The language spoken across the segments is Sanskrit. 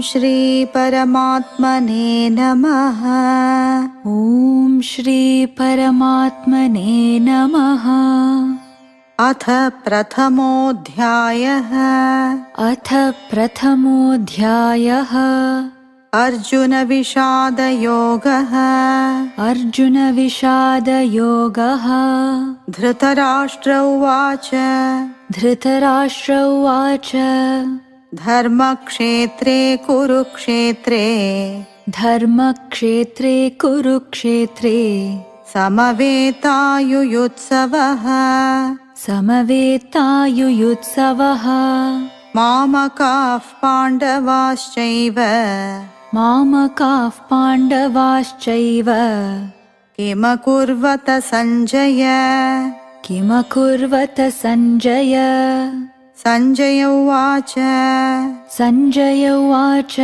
श्री परमात्मने नमः। ॐ श्री परमात्मने नमः। अथ प्रथमोऽध्यायः। अथ प्रथमोऽध्यायः। अर्जुन विषादयोगः। अर्जुन विषादयोगः। धृतराष्ट्र उवाच। धृतराष्ट्र उवाच। धर्मक्षेत्रे कुरुक्षेत्रे। धर्मक्षेत्रे कुरुक्षेत्रे। समवेतायुयुत्सवः। समवेतायुयुत्सवः। मामकाः पाण्डवाश्चैव। मामकाः पाण्डवाश्चैव। किमकुर्वत सञ्जय। किमकुर्वत सञ्जय। सञ्जय उवाच। सञ्जय उवाच।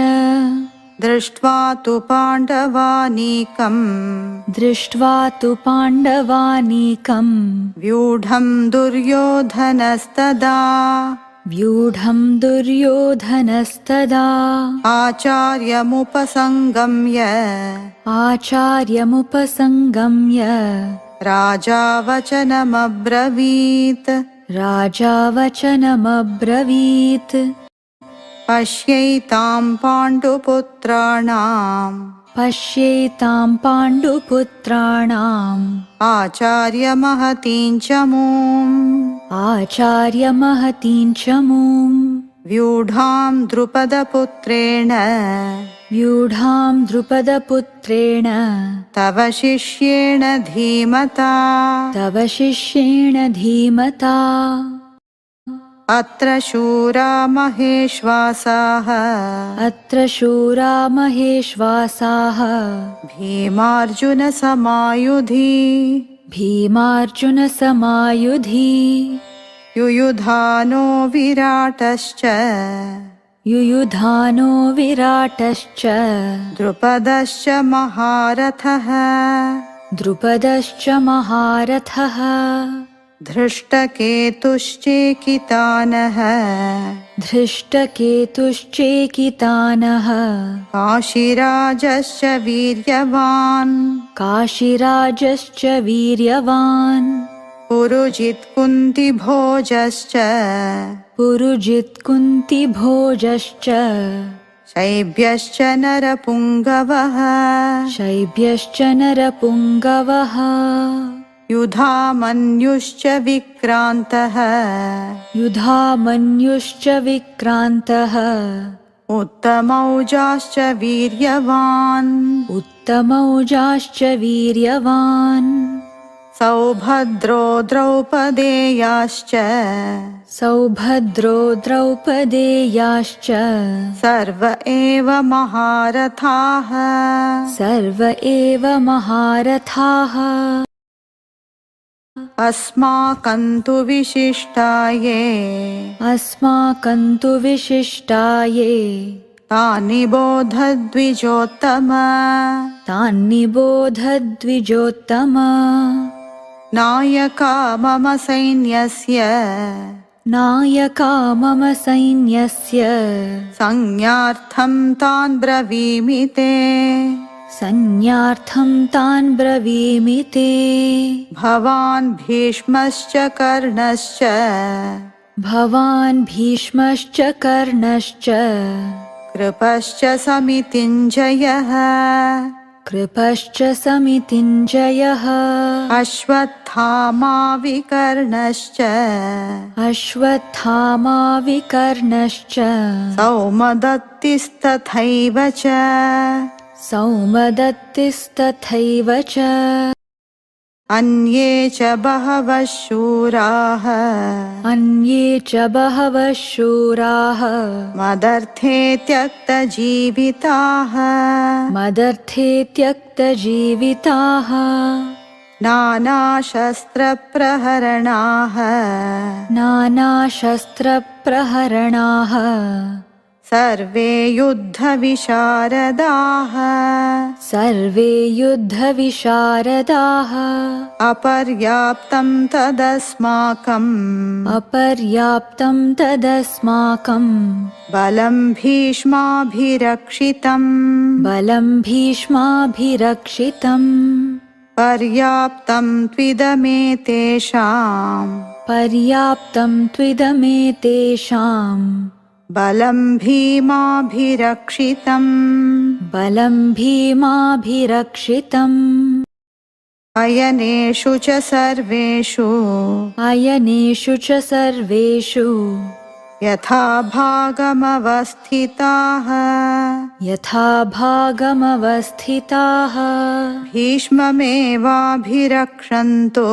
दृष्ट्वा तु पाण्डवानीकम्। दृष्ट्वा तु पाण्डवानीकम्। व्यूढं दुर्योधनस्तदा। व्यूढं दुर्योधनस्तदा। आचार्यमुपसङ्गम्य। आचार्यमुपसङ्गम्य। राजा वचनमब्रवीत्। राजा वचनमब्रवीत्। पश्यैतां पाण्डुपुत्राणाम्। पश्येतां पाण्डुपुत्राणाम्। आचार्यमहतीं च मूम्। आचार्यमहतीं च मूम्। व्यूढां द्रुपदपुत्रेण। व्यूढां द्रुपदपुत्रेण। तव शिष्येण धीमता। तव शिष्येण धीमता। अत्र शूरा महेश्वासाः। अत्र शूरा महेश्वासाः। भीमार्जुनसमायुधि। भीमार्जुनसमायुधि। युयुधानो विराटश्च। युयुधानो विराटश्च। द्रुपदश्च महारथः। द्रुपदश्च महारथः। धृष्टकेतुश्चेकितानः। धृष्टकेतुश्चेकितानः। काशीराजश्च वीर्यवान्। काशीराजश्च वीर्यवान्। पुरुजित्कुन्तिभोजश्च। पुरुजित्कुन्तिभोजश्च। शैब्यश्च नरपुङ्गवः। शैब्यश्च नरपुङ्गवः। युधामन्युश्च विक्रान्तः। युधामन्युश्च विक्रान्तः। उत्तमौजाश्च वीर्यवान्। उत्तमौजाश्च वीर्यवान्। सौभद्रो द्रौपदेयाश्च। सौभद्रो द्रौपदेयाश्च। सर्व एव महारथाः। सर्व एव महारथाः। अस्माकं तु विशिष्टाये। अस्माकं तु विशिष्टाये। तानि बोधद्विजोत्तम। तान्निबोध द्विजोत्तम। नायका मम सैन्यस्य। नायका मम सैन्यस्य। संज्ञार्थं तान् ब्रवीमि ते। संज्ञार्थं तान् ब्रवीमि ते। भवान् भीष्मश्च कर्णश्च। भवान् भीष्मश्च कर्णश्च। कृपश्च समितिञ्जयः। कृपश्च समितिञ्जयः। अश्वत्थामा विकर्णश्च। अश्वत्थामा विकर्णश्च। सौमदत्तिस्तथैव च। सौमदत्तिस्तथैव च। अन्ये च बहवः शूराः। अन्ये च बहवः शूराः। मदर्थे त्यक्तजीविताः। मदर्थे त्यक्तजीविताः। नानाशस्त्रप्रहरणाः। नानाशस्त्रप्रहरणाः। सर्वे युद्धविशारदाः सर्वे युद्धविशारदाः अपर्याप्तं तदस्माकम् अपर्याप्तं तदस्माकं बलं भीष्माभिरक्षितम् बलं भीष्माभिरक्षितम् पर्याप्तं त्विदमेतेषाम् पर्याप्तं त्विदमेतेषां बलं भीमाभिरक्षितम् बलं भीमाभिरक्षितम् अयनेषु च सर्वेषु अयनेषु च सर्वेषु यथा भागमवस्थिताः यथा भागमवस्थिताः भीष्ममेवाभिरक्षन्तो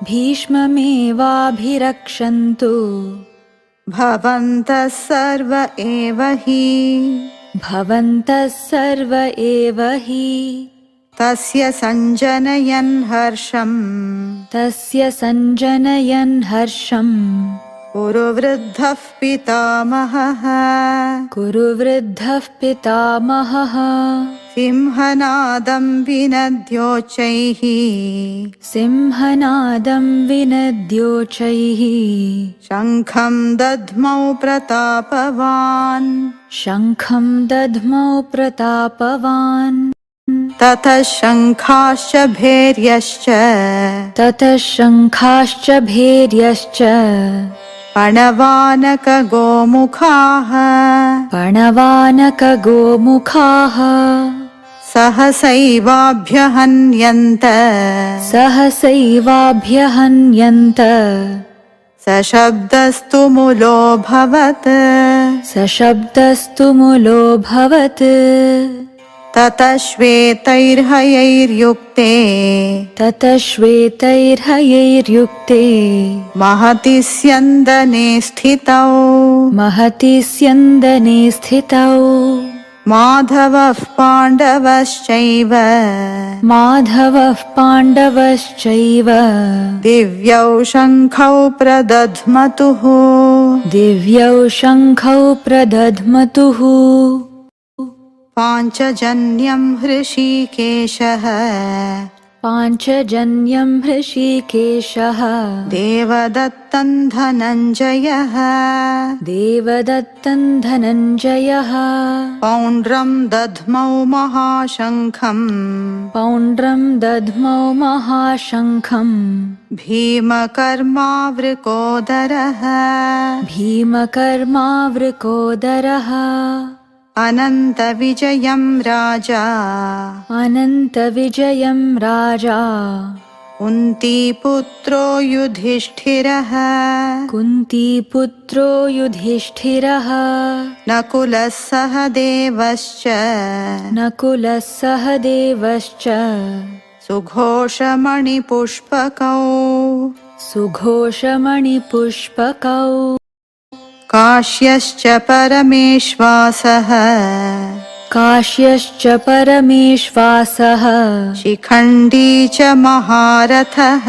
भीष्ममेवाभिरक्षन्तु भवन्तः सर्व एव हि भवन्तः सर्व एव हि तस्य सञ्जनयन् हर्षम् तस्य सञ्जनयन् हर्षम् कुरुवृद्धः पितामहः कुरुवृद्धः पितामहः सिंहनादं विनद्योच्चैः सिंहनादं विनद्योच्चैः शङ्खं दद्मौ प्रतापवान् शङ्खं दद्मौ प्रतापवान् ततः शङ्खाश्च भैर्यश्च ततः शङ्खाश्च भैर्यश्च पणवानकगोमुखाः पणवानकगोमुखाः सहसैवाभ्यहन्यन्त सहसैवाभ्यहन्यन्त सशब्दस्तु मुलोऽभवत् सशब्दस्तु मुलोऽभवत् ततः श्वेतैर्हयैर्युक्ते ततः श्वेतैर्हयैर्युक्ते महति स्यन्दने स्थितौ महति स्यन्दने स्थितौ माधवः पाण्डवश्चैव माधवः पाण्डवश्चैव दिव्यौ शङ्खौ प्रदध्मतुः दिव्यौ शङ्खौ प्रदध्मतुः पाञ्चजन्यं हृषीकेशः पाञ्चजन्यं हृषीकेशः देवदत्तं धनञ्जयः देवदत्तं धनञ्जयः पौण्ड्रं दध्मौ महाशङ्खम् पौण्ड्रं दध्मौ महाशङ्खम् भीमकर्मावृकोदरः भीमकर्मावृकोदरः अनन्तविजयं राजा अनन्तविजयं राजा कुन्तीपुत्रो युधिष्ठिरः कुन्तीपुत्रो युधिष्ठिरः नकुलः सह देवश्च नकुलः सह देवश्च सुघोषमणिपुष्पकौ सुघोषमणिपुष्पकौ काश्यश्च परमेश्वासः काश्यश्च परमेश्वासः शिखण्डी च महारथः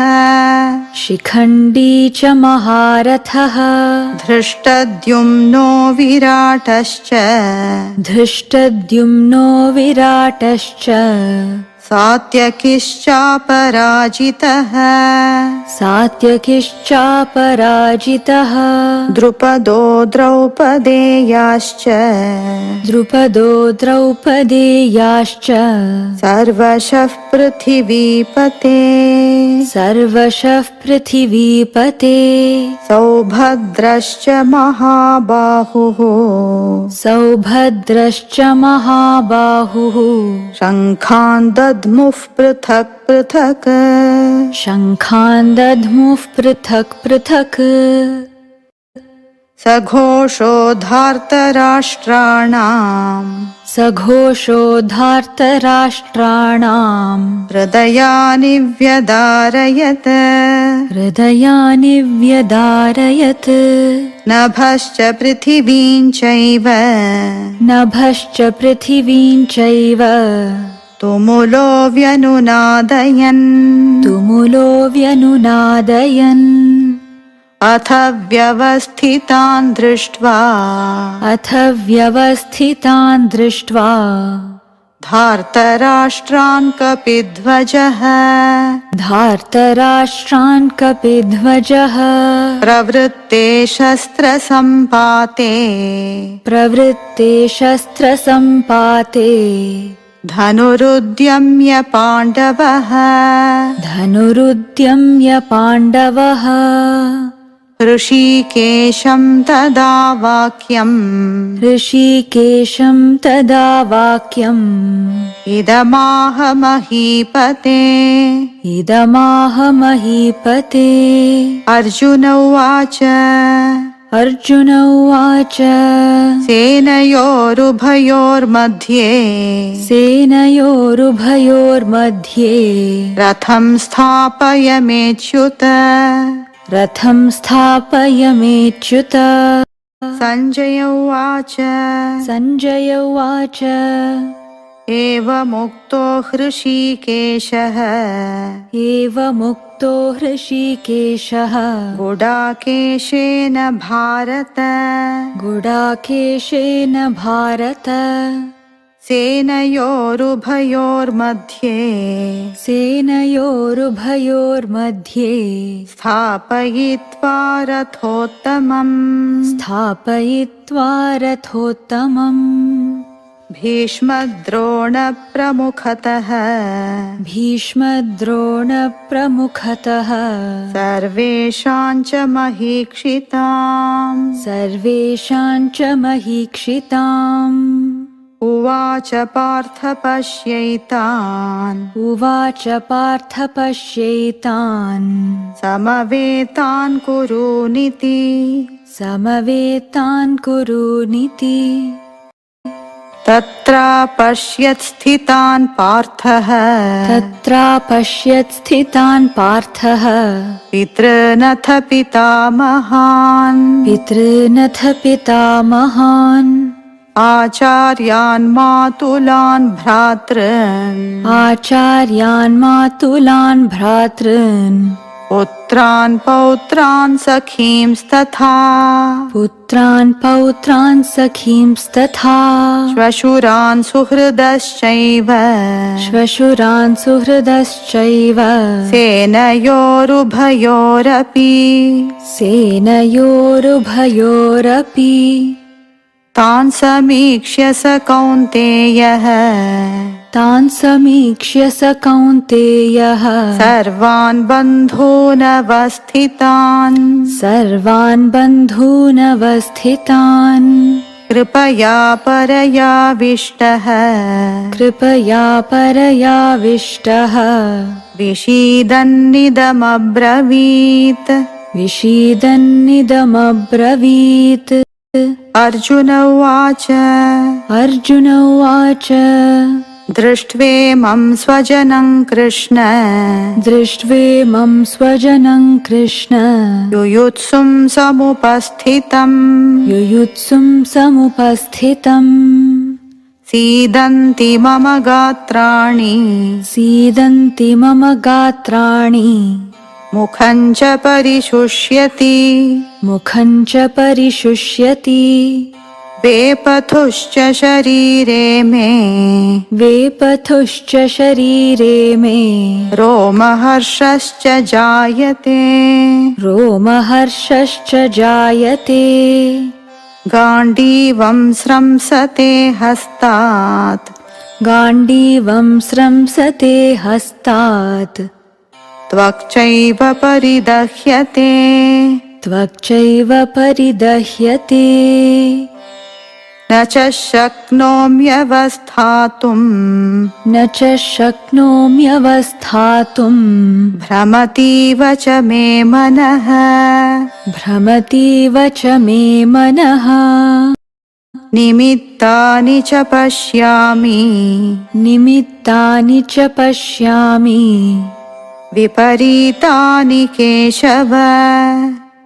शिखण्डी च महारथः धृष्टद्युम्नो विराटश्च धृष्टद्युम्नो विराटश्च सात्यकिश्चापराजितः सात्यकिश्चापराजितः द्रुपदो द्रौपदेयाश्च द्रुपदो द्रौपदेयाश्च सर्वशः पृथिवीपते सर्वशः पृथिवीपते सौभद्रश्च महाबाहुः सौभद्रश्च महाबाहुः शङ्खान् दद्मुः पृथक् पृथक् शङ्खान् दध्मुः पृथक् पृथक् सघोषोधार्तराष्ट्राणाम् सघोषोधार्तराष्ट्राणाम् हृदयानि व्यदारयत् हृदयानि व्यदारयत् नभश्च पृथिवीं चैव नभश्च पृथिवीं चैव तुमुलो व्यनुनादयन् तुमुलो व्यनुनादयन् अथ व्यवस्थितान् दृष्ट्वा अथ व्यवस्थितान् दृष्ट्वा धार्तराष्ट्रान् कपिध्वजः धार्तराष्ट्रान् कपिध्वजः प्रवृत्ते शस्त्रसम्पाते प्रवृत्ते शस्त्रसम्पाते धनुरुद्यम्य पाण्डवः धनुरुद्यम्य पाण्डवः ऋषिकेशं तदा वाक्यम् ऋषिकेशं तदा वाक्यम् इदमाह महीपते इदमाह महीपते अर्जुन उवाच अर्जुन उवाच सेनयोरुभयोर्मध्ये सेनयोरुभयोर्मध्ये रथं स्थापयमेच्युत रथं स्थापयमेच्युत सञ्जय उवाच सञ्जय उवाच एवमुक्तो हृषीकेशः एवमुक्तो हृषीकेशः गुडाकेशेन भारत गुडाकेशेन भारत सेनयोरुभयोर्मध्ये सेनयोरुभयोर्मध्ये स्थापयित्वा रथोत्तमम् स्थापयित्वा रथोत्तमम् भीष्मद्रोणप्रमुखतः भीष्मद्रोणप्रमुखतः सर्वेषां च महीक्षिताम् सर्वेषां च महीक्षिताम् उवाच पार्थ पश्यैतान् उवाच पार्थ पश्यैतान् समवेतान् कुरूनिति समवेतान् कुरूनिति तत्र पश्यत् स्थितान् पार्थः तत्र पश्यत् स्थितान् पार्थः पितृनथ पितामहान् पितृनथ पितामहान् आचार्यान् मातुलान् भ्रातॄन् आचार्यान् मातुलान् भ्रातॄन् पुत्रान् पौत्रान् सखींस्तथा पुत्रान् पौत्रान् सखींस्तथा श्वशुरान् सुहृदश्चैव श्वशुरान् सुहृदश्चैव सेनयोरुभयोरपि सेनयोरुभयोरपि तान् समीक्ष्य स कौन्तेयः तान् समीक्ष्य स कौन्तेयः सर्वान् बन्धूनवस्थितान् सर्वान् बन्धूनवस्थितान् कृपया परयाविष्टः कृपया परयाविष्टः विषीदन्निदमब्रवीत् विषीदन्निदमब्रवीत् अर्जुन उवाच अर्जुन उवाच दृष्ट्वेमं स्वजनं कृष्ण दृष्ट्वेमं स्वजनं कृष्ण युयुत्सुं समुपस्थितम् युयुत्सुं समुपस्थितम् सीदन्ति मम गात्राणि सीदन्ति मम गात्राणि मुखं च परिशुष्यति मुखं च परिशुष्यति वेपथुश्च शरीरे मे वेपथुश्च शरीरे मे रोमहर्षश्च जायते रोमहर्षश्च जायते गाण्डीवं स्रंसते हस्तात् गाण्डीवं स्रंसते हस्तात् त्वक्चैव परिदह्यते त्वक्चैव परिदह्यते न च शक्नोम्यवस्थातुम् न च शक्नोम्यवस्थातुम् भ्रमतीव च मे मनः भ्रमतीव च मे मनः निमित्तानि च पश्यामि निमित्तानि च पश्यामि विपरीतानि केशव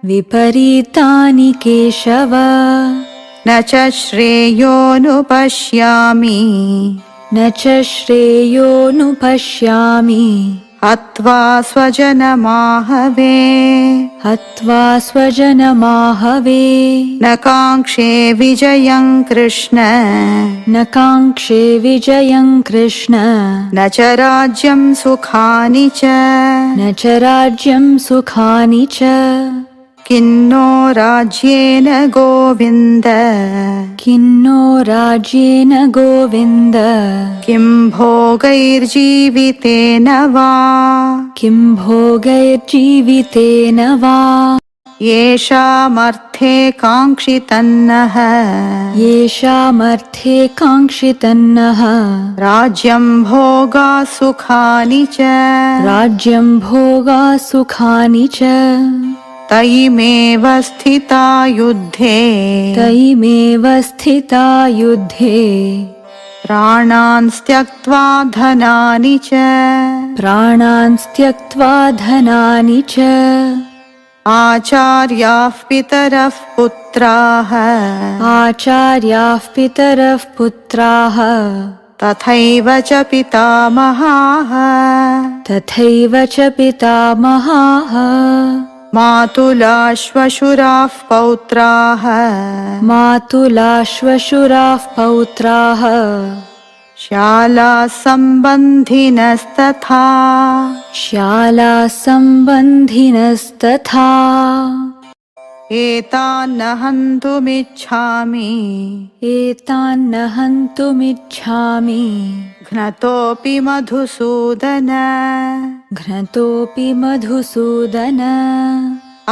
विपरीतानि केशव न च श्रेयोनुपश्यामि न च श्रेयोनुपश्यामि हत्वा स्वजनमाहवे हत्वा स्वजनमाहवे न काङ्क्षे विजयं कृष्ण न काङ्क्षे विजयं कृष्ण न च राज्यं सुखानि च न च राज्यं सुखानि च किन्नो राज्येन गोविन्द किन्नो राज्येन गोविन्द किं भोगैर्जीवितेन वा किं भोगैर्जीवितेन वा येषामर्थे काङ्क्षितन्नः येषामर्थे काङ्क्षितन्नः राज्यं भोगा सुखानि च राज्यं भोगा सुखानि च तैमेव स्थिता युद्धे तैमेव स्थिता युद्धे प्राणान् त्यक्त्वा धनानि च प्राणान् त्यक्त्वा धनानि च आचार्याः पितरः पुत्राः आचार्याः पितरः पुत्राः तथैव च पितामहाः तथैव च पितामहाः मातुलाश्वशुराः पौत्राः मातुलाश्वशुराः पौत्राः शालासम्बन्धिनस्तथा शालासम्बन्धिनस्तथा एतान्न हन्तुमिच्छामि एतान्न हन्तुमिच्छामि घ्नतोऽपि मधुसूदन घ्नतोऽपि मधुसूदन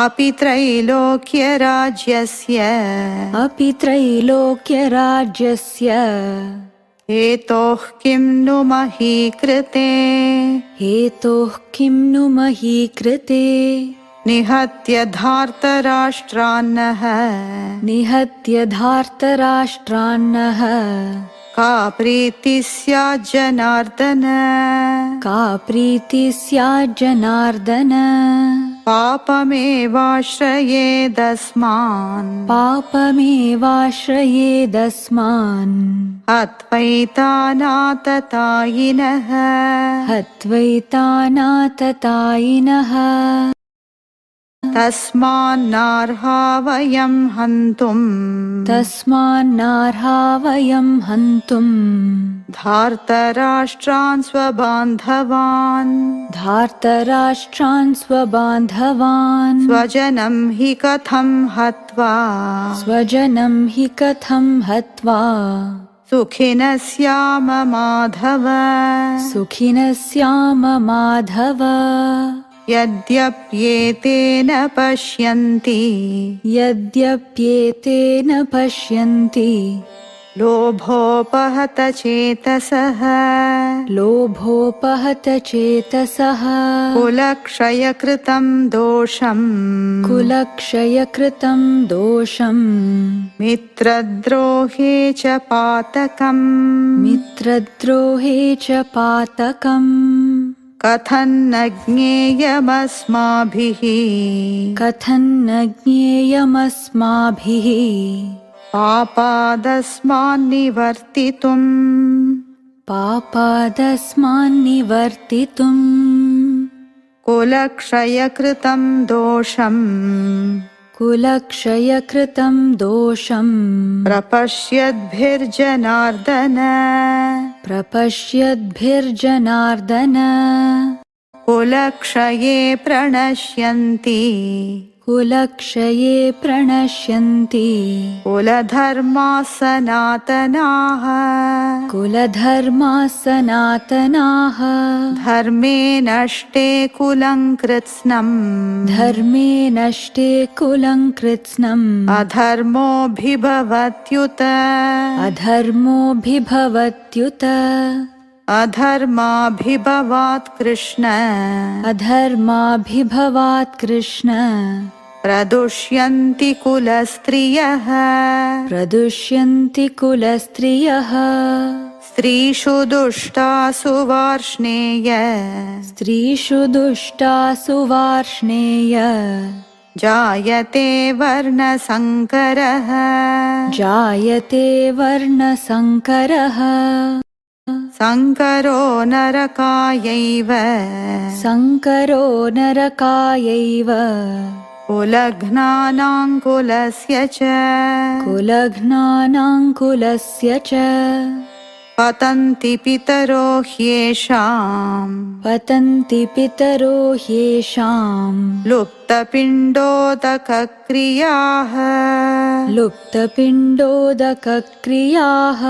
अपि त्रैलोक्यराज्यस्य अपि त्रैलोक्यराज्यस्य हेतोः किं नु मही कृते हेतोः किं नु मही कृते निहत्य धार्तराष्ट्रान्नः निहत्य धार्तराष्ट्रान्नः का प्रीतिः स्याज्जनार्दन का प्रीतिः स्याज्जनार्दन पापमेवाश्रयेदस्मान् पापमेवाश्रयेदस्मान् हत्वैतानाततायिनः हत्वैतानाततायिनः तस्मान्नार्हा वयं हन्तुम् तस्मान्नार्हा वयं हन्तुम् धार्तराष्ट्रान् स्वबान्धवान् धार्तराष्ट्रान् स्वबान्धवान् स्वजनं हि कथं हत्वा स्वजनं हि कथं हत्वा सुखिनः स्याम माधव सुखिनः स्याम माधव यद्यप्येतेन पश्यन्ति यद्यप्येतेन पश्यन्ति लोभोपहत चेतसः लोभोपहत चेतसः कुलक्षयकृतं दोषम् कुलक्षयकृतं दोषम् मित्रद्रोहे च पातकम् मित्रद्रोहे च पातकम् कथन्न ज्ञेयमस्माभिः कथन्न ज्ञेयमस्माभिः पापादस्मान्निवर्तितुम् पापादस्मान्निवर्तितुम् कुलक्षयकृतं दोषम् कुलक्षयकृतं दोषम् प्रपश्यद्भिर्जनार्दन प्रपश्यद्भिर्जनार्दन कुलक्षये प्रणश्यन्ति कुलक्षये प्रणश्यन्ति कुलधर्माः सनातनाः कुलधर्माः सनातनाः धर्मे नष्टे कुलं कृत्स्नम् धर्मे नष्टे कुलं कृत्स्नम् अधर्मोऽभिभवत्युत अधर्मोऽभिभवत्युत अधर्माभिभवात् कृष्ण अधर्माभिभवात् कृष्ण प्रदुष्यन्ति कुलस्त्रियः प्रदुष्यन्ति कुलस्त्रियः स्त्रीषु दुष्टासु वार्ष्णेय स्त्रीषु दुष्टासु वार्ष्णेय जायते वर्णसङ्करः जायते वर्णसङ्करः संकरो नरकायैव संकरो नरकायैव कुलघ्नानाङ्कुलस्य च कुलघ्नानाङ्कुलस्य च पतन्ति पितरो ह्येषाम् पतन्ति पितरो ह्येषाम् लुप्तपिण्डोदकक्रियाः लुप्तपिण्डोदकक्रियाः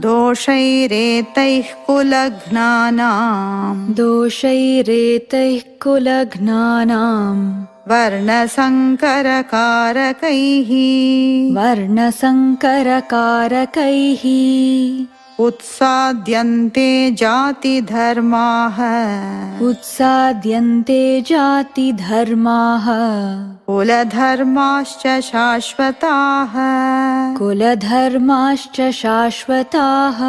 दोषैरेतैः कुलघ्नानाम् दोषैरेतैः कुलघ्नानाम् वर्णसङ्करकारकैः वर्णसङ्करकारकैः उत्साद्यन्ते जातिधर्माः उत्साद्यन्ते जातिधर्माः कुलधर्माश्च शाश्वताः कुलधर्माश्च शाश्वताः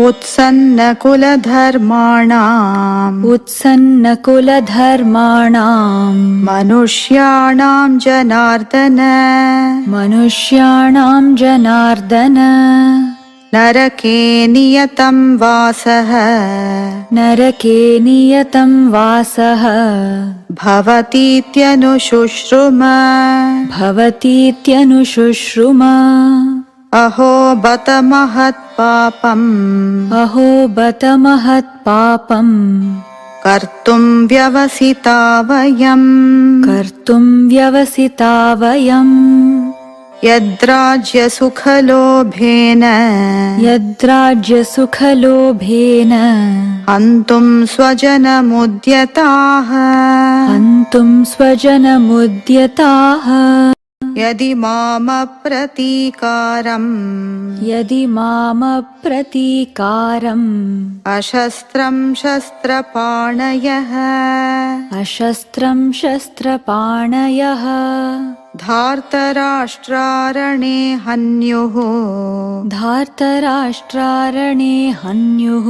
उत्सन्नकुलधर्माणाम् उत्सन्नकुलधर्माणाम् मनुष्याणां जनार्दन मनुष्याणां जनार्दन नरके नियतं वासः नरके नियतं वासः भवतीत्यनुशुश्रुम भवतीत्यनुशुश्रुम अहो बत महत्पापम् अहो बत महत्पापम् कर्तुं व्यवसिता वयम् कर्तुं व्यवसिता वयम् यद्राज्यसुखलोभेन यद्राज्यसुखलोभेन हन्तुं स्वजनमुद्यताः हन्तुं स्वजनमुद्यताः यदि मामप्रतीकारम् यदि मामप्रतीकारम् अशस्त्रं शस्त्रपाणयः अशस्त्रं शस्त्रपाणयः धार्तराष्ट्रारणे हन्युः धार्तराष्ट्रारणे हन्युः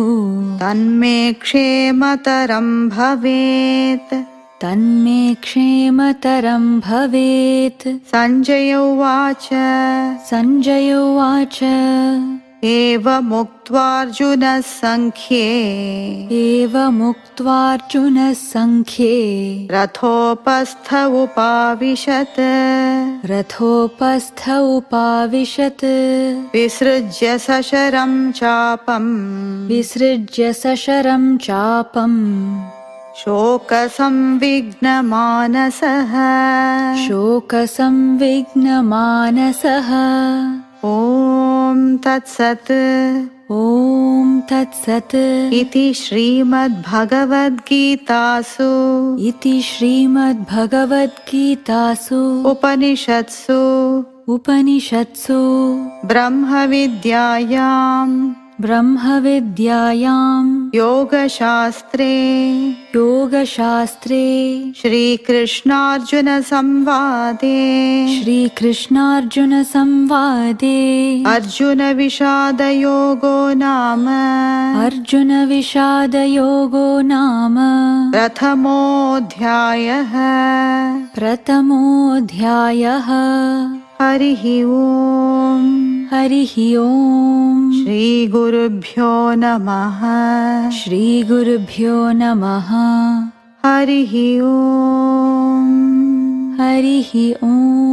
तन्मे क्षेमतरं भवेत् तन्मे क्षेमतरं भवेत् सञ्जय उवाच सञ्जय उवाच एवमुक्त्वार्जुनः सङ्ख्ये एवमुक्त्वार्जुनः सङ्ख्ये रथोपस्थ उपाविशत् रथोपस्थ उपाविशत् विसृज्य सशरं चापम् विसृज्य सशरं चापम् शोकसंविघ्नमानसः शोकसंविघ्नमानसः ॐ तत्सत् ॐ तत्सत् इति श्रीमद्भगवद्गीतासु इति श्रीमद्भगवद्गीतासु उपनिषत्सु उपनिषत्सु ब्रह्मविद्यायां ब्रह्मविद्यायां योगशास्त्रे योगशास्त्रे श्रीकृष्णार्जुनसंवादे श्रीकृष्णार्जुनसंवादे अर्जुनविषादयोगो नाम अर्जुनविषादयोगो नाम प्रथमोऽध्यायः प्रथमोऽध्यायः हरिः ओम् हरिः ओम् श्रीगुरुभ्यो नमः श्रीगुरुभ्यो नमः हरिः ओम् हरिः ओम्